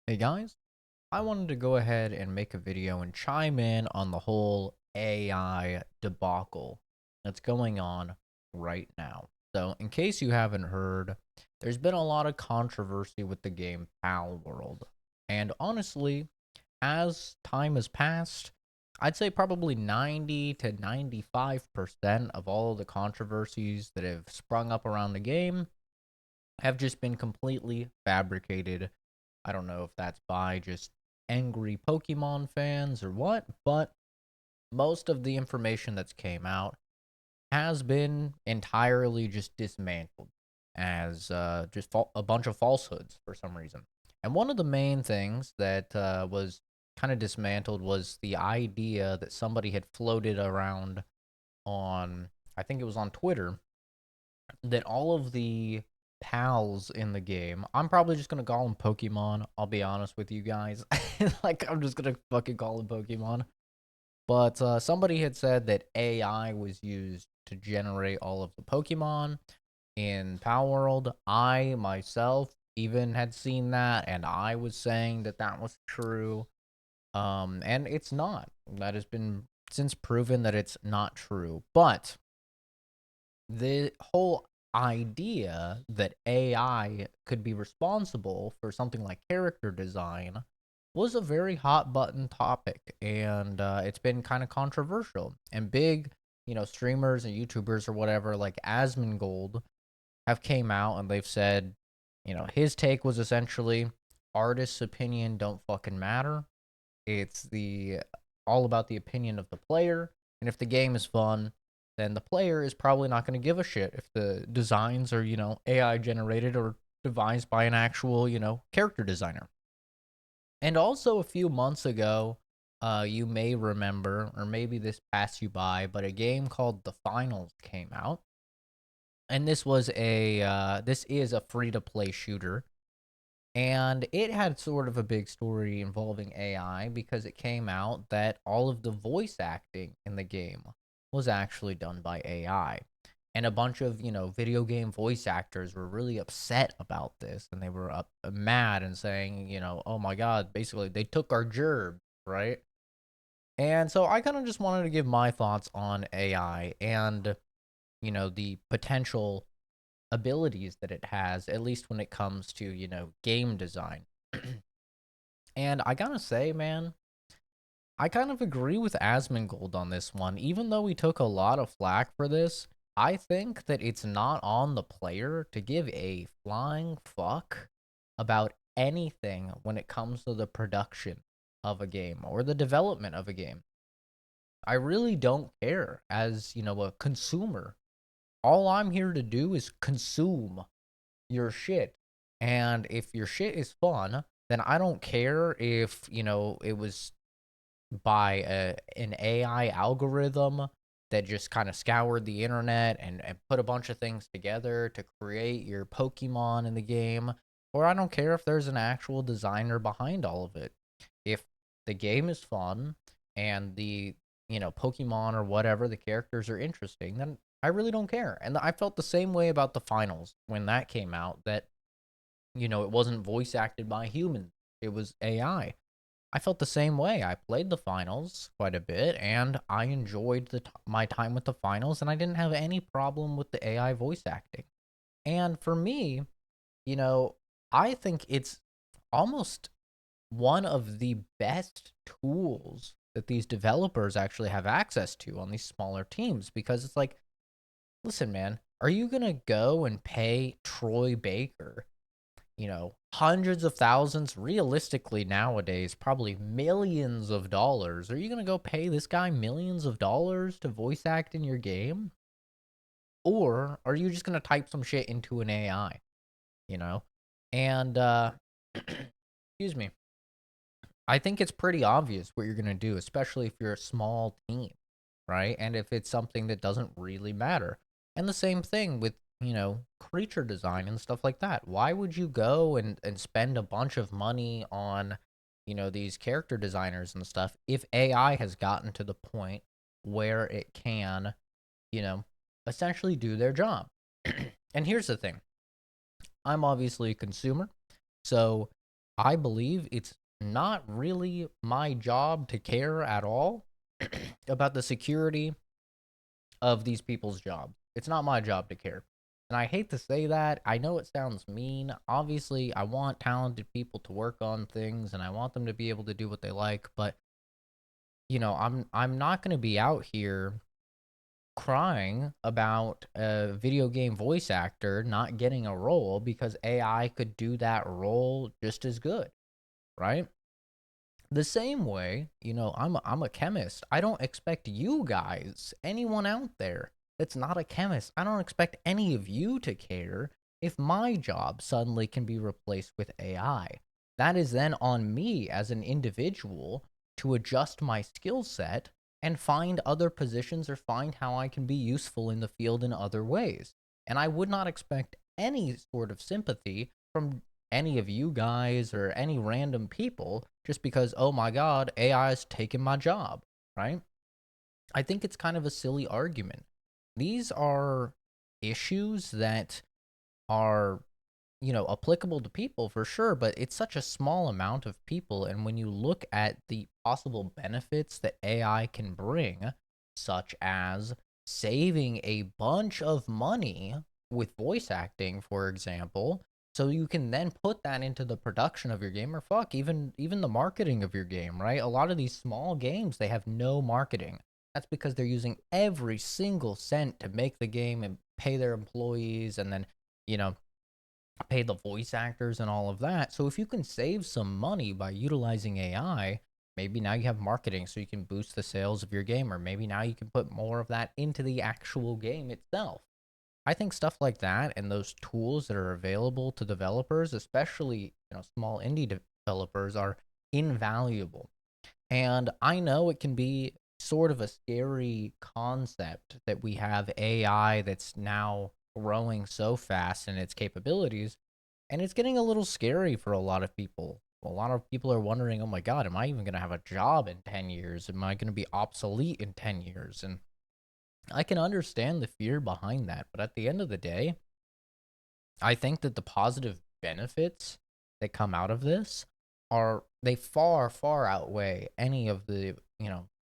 Hey guys, I wanted to go ahead and make a video and chime in on the whole AI debacle that's going on right now. So, in case you haven't heard, there's been a lot of controversy with the game Palworld. And honestly, as time has passed, I'd say probably 90 to 95% of all of the controversies that have sprung up around the game have just been completely fabricated. I don't know if that's by just angry Pokemon fans or what, but most of the information that's came out has been entirely just dismantled as a bunch of falsehoods for some reason. And one of the main things that was kind of dismantled was the idea that somebody had floated around on, I think it was on Twitter, that all of the pals in the game, I'm probably just gonna call them Pokemon. I'll be honest with you guys. Like, I'm just gonna fucking call them Pokemon. But somebody had said that AI was used to generate all of the Pokemon in Palworld. I myself even had seen that, and I was saying that that was true. And it's not. That has been since proven that it's not true. But the whole idea that AI could be responsible for something like character design was a very hot button topic, and it's been kind of controversial. And big, streamers and YouTubers or whatever, like Asmongold, have came out and they've said, his take was essentially artist's opinion don't fucking matter. It's the all about the opinion of the player, and if the game is fun, then the player is probably not going to give a shit if the designs are, AI generated or devised by an actual, character designer. And also a few months ago, you may remember, or maybe this passed you by, but a game called The Finals came out, and this is a free to play shooter, and it had sort of a big story involving AI because it came out that all of the voice acting in the game was actually done by AI. And a bunch of, video game voice actors were really upset about this, and they were mad and saying, oh my God, basically they took our jerbs, right? And so I kind of just wanted to give my thoughts on AI and, the potential abilities that it has, at least when it comes to, game design. And I gotta say, man, I kind of agree with Asmongold on this one. Even though we took a lot of flack for this, I think that it's not on the player to give a flying fuck about anything when it comes to the production of a game or the development of a game. I really don't care as, a consumer. All I'm here to do is consume your shit. And if your shit is fun, then I don't care if, it was by an AI algorithm that just kind of scoured the internet and put a bunch of things together to create your Pokemon in the game. Or I don't care if there's an actual designer behind all of it. If the game is fun and the, Pokemon or whatever, the characters are interesting, then I really don't care. And I felt the same way about the finals when that came out, that, it wasn't voice acted by humans, it was AI. I felt the same way. I played the finals quite a bit, and I enjoyed my time with the finals, and I didn't have any problem with the AI voice acting. And for me, you know, I think it's almost one of the best tools that these developers actually have access to on these smaller teams, because it's like, listen, man, are you going to go and pay Troy Baker, hundreds of thousands, realistically nowadays, probably millions of dollars? Are you going to go pay this guy millions of dollars to voice act in your game? Or are you just going to type some shit into an AI, you know? And, excuse me, I think it's pretty obvious what you're going to do, especially if you're a small team, right? And if it's something that doesn't really matter. And the same thing with, creature design and stuff like that. Why would you go and spend a bunch of money on, these character designers and stuff if AI has gotten to the point where it can, you know, essentially do their job? And here's the thing, I'm obviously a consumer. So I believe it's not really my job to care at all about the security of these people's jobs. It's not my job to care. And I hate to say that. I know it sounds mean. Obviously, I want talented people to work on things and I want them to be able to do what they like, but I'm not going to be out here crying about a video game voice actor not getting a role because AI could do that role just as good, right? The same way, I'm a chemist. I don't expect you guys, anyone out there that's not a chemist, I don't expect any of you to care if my job suddenly can be replaced with AI. That is then on me as an individual to adjust my skill set and find other positions or find how I can be useful in the field in other ways. And I would not expect any sort of sympathy from any of you guys or any random people just because, oh my God, AI is taking my job, right? I think it's kind of a silly argument. These are issues that are, applicable to people for sure, but it's such a small amount of people. And when you look at the possible benefits that AI can bring, such as saving a bunch of money with voice acting, for example, so you can then put that into the production of your game or fuck even the marketing of your game, right? A lot of these small games, they have no marketing. That's because they're using every single cent to make the game and pay their employees and then, you know, pay the voice actors and all of that. So if you can save some money by utilizing AI, maybe now you have marketing so you can boost the sales of your game, or maybe now you can put more of that into the actual game itself. I think stuff like that and those tools that are available to developers, especially small indie developers, are invaluable. And I know it can be sort of a scary concept that we have AI that's now growing so fast in its capabilities, and it's getting a little scary for a lot of people. A lot of people are wondering, oh my God, am I even going to have a job in 10 years? Am I going to be obsolete in 10 years? And I can understand the fear behind that. But at the end of the day, I think that the positive benefits that come out of this are they far far outweigh any of the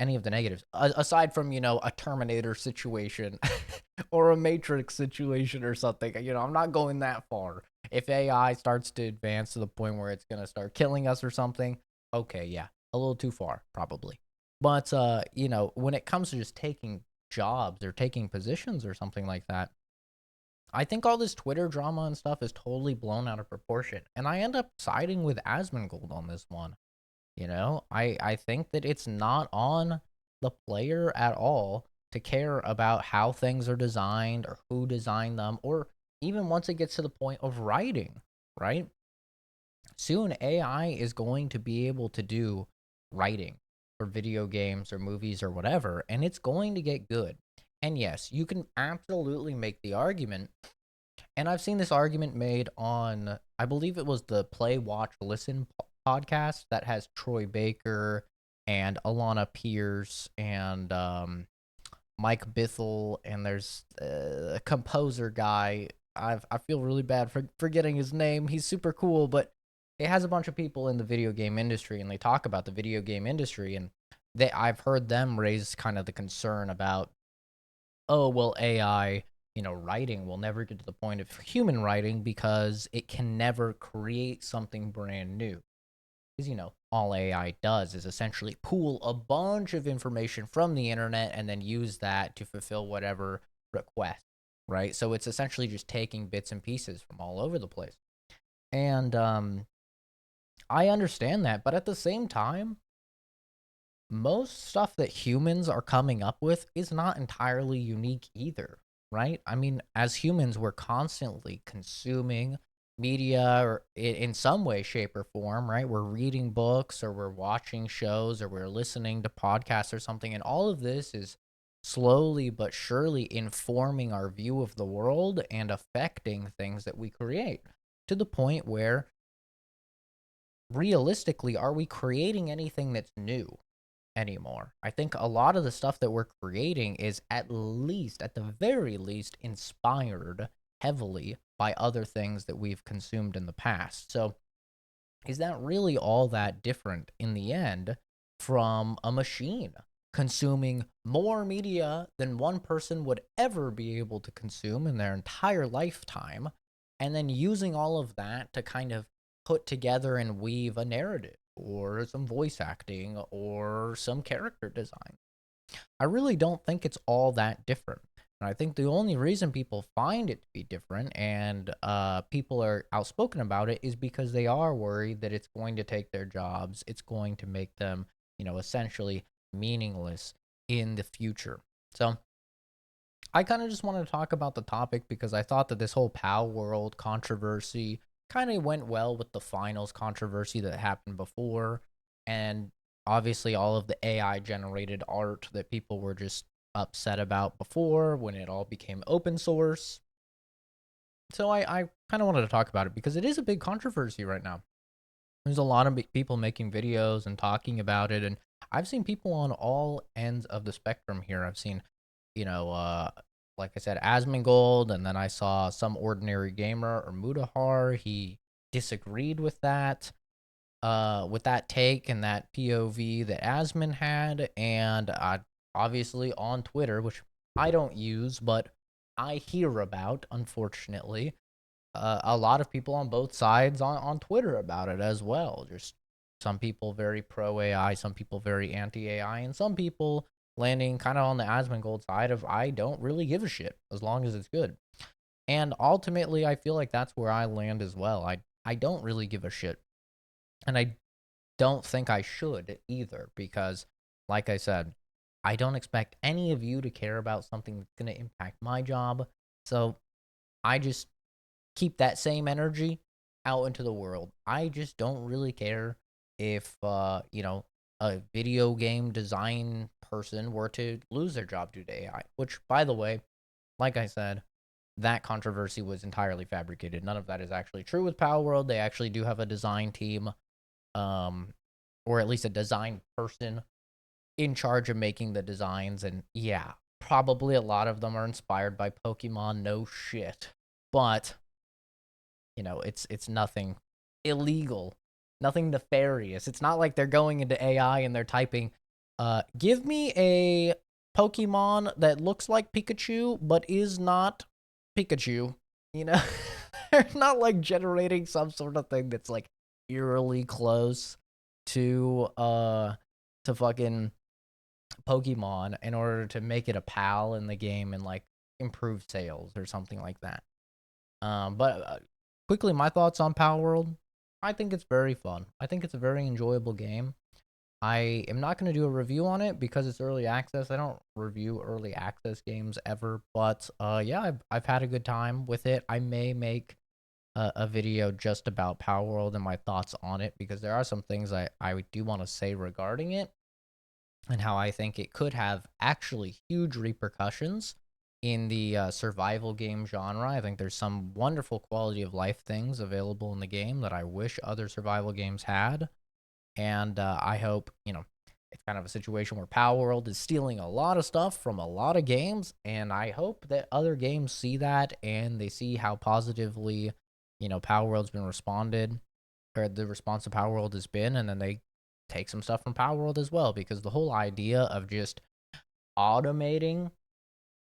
negatives aside from a Terminator situation or a Matrix situation or something. I'm not going that far. If AI starts to advance to the point where it's going to start killing us or something, okay, yeah, a little too far probably. But when it comes to just taking jobs or taking positions or something like that, I think all this Twitter drama and stuff is totally blown out of proportion. And I end up siding with Asmongold on this one. I think that it's not on the player at all to care about how things are designed or who designed them, or even once it gets to the point of writing, right? Soon AI is going to be able to do writing for video games or movies or whatever, and it's going to get good. And yes, you can absolutely make the argument, and I've seen this argument made on, I believe it was the Play, Watch, Listen podcast that has Troy Baker and Alana Pierce and Mike Bithell, and there's a composer guy. I feel really bad for forgetting his name. He's super cool, but it has a bunch of people in the video game industry, and they talk about the video game industry, and I've heard them raise kind of the concern about, oh well, AI, writing will never get to the point of human writing because it can never create something brand new. Because all AI does is essentially pool a bunch of information from the internet and then use that to fulfill whatever request, right? So it's essentially just taking bits and pieces from all over the place. And I understand that, but at the same time, most stuff that humans are coming up with is not entirely unique either, right? I mean, as humans, we're constantly consuming media or in some way, shape, or form, right? We're reading books or we're watching shows or we're listening to podcasts or something. And all of this is slowly but surely informing our view of the world and affecting things that we create to the point where realistically, are we creating anything that's new anymore? I think a lot of the stuff that we're creating is at the very least, inspired heavily by other things that we've consumed in the past. So is that really all that different in the end from a machine consuming more media than one person would ever be able to consume in their entire lifetime, and then using all of that to kind of put together and weave a narrative or some voice acting or some character design? I really don't think it's all that different. And I think the only reason people find it to be different and people are outspoken about it is because they are worried that it's going to take their jobs. It's going to make them, essentially meaningless in the future. So I kind of just wanted to talk about the topic because I thought that this whole Palworld controversy kind of went well with the finals controversy that happened before. And obviously, all of the AI generated art that people were just upset about before when it all became open source. So I kind of wanted to talk about it because it is a big controversy right now. There's a lot of people making videos and talking about it. And I've seen people on all ends of the spectrum here. I've seen, you know, uh, like I said, Asmongold, and then I saw some ordinary gamer or Mudahar. He disagreed with that take and that POV that Asmon had, and obviously on Twitter, which I don't use, but I hear about, unfortunately, a lot of people on both sides on Twitter about it as well. Just some people very pro AI, some people very anti AI, and some people landing kind of on the Asmongold side of I don't really give a shit as long as it's good. And ultimately, I feel like that's where I land as well. I don't really give a shit, and I don't think I should either because, like I said, I don't expect any of you to care about something that's going to impact my job. So I just keep that same energy out into the world. I just don't really care if a video game design person were to lose their job due to AI, which by the way, like I said, that controversy was entirely fabricated. None of that is actually true with Palworld. They actually do have a design team, um or at least a design person in charge of making the designs, and yeah, probably a lot of them are inspired by Pokemon, no shit. But it's nothing illegal, nothing nefarious. It's not like they're going into AI and they're typing, give me a Pokemon that looks like Pikachu but is not Pikachu. You know, they're not like generating some sort of thing that's like eerily close to fucking Pokemon in order to make it a pal in the game and like improve sales or something like that. But quickly, my thoughts on Power World. I think it's very fun. I think it's a very enjoyable game. I am not going to do a review on it because it's early access. I don't review early access games ever, but yeah, I've had a good time with it. I may make a video just about Power World and my thoughts on it because there are some things I do want to say regarding it and how I think it could have actually huge repercussions in the survival game genre. I think there's some wonderful quality of life things available in the game that I wish other survival games had. And I hope, it's kind of a situation where Power World is stealing a lot of stuff from a lot of games. And I hope that other games see that and they see how positively, Power World's been responded, or the response to Power World has been. And then they take some stuff from Power World as well, because the whole idea of just automating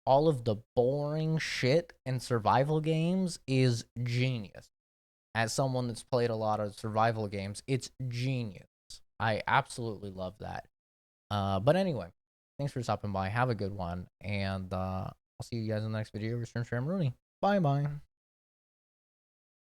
all of the boring shit in survival games is genius. As someone that's played a lot of survival games, it's genius. I absolutely love that. But anyway, thanks for stopping by. Have a good one. And I'll see you guys in the next video. Return Rooney. Bye bye.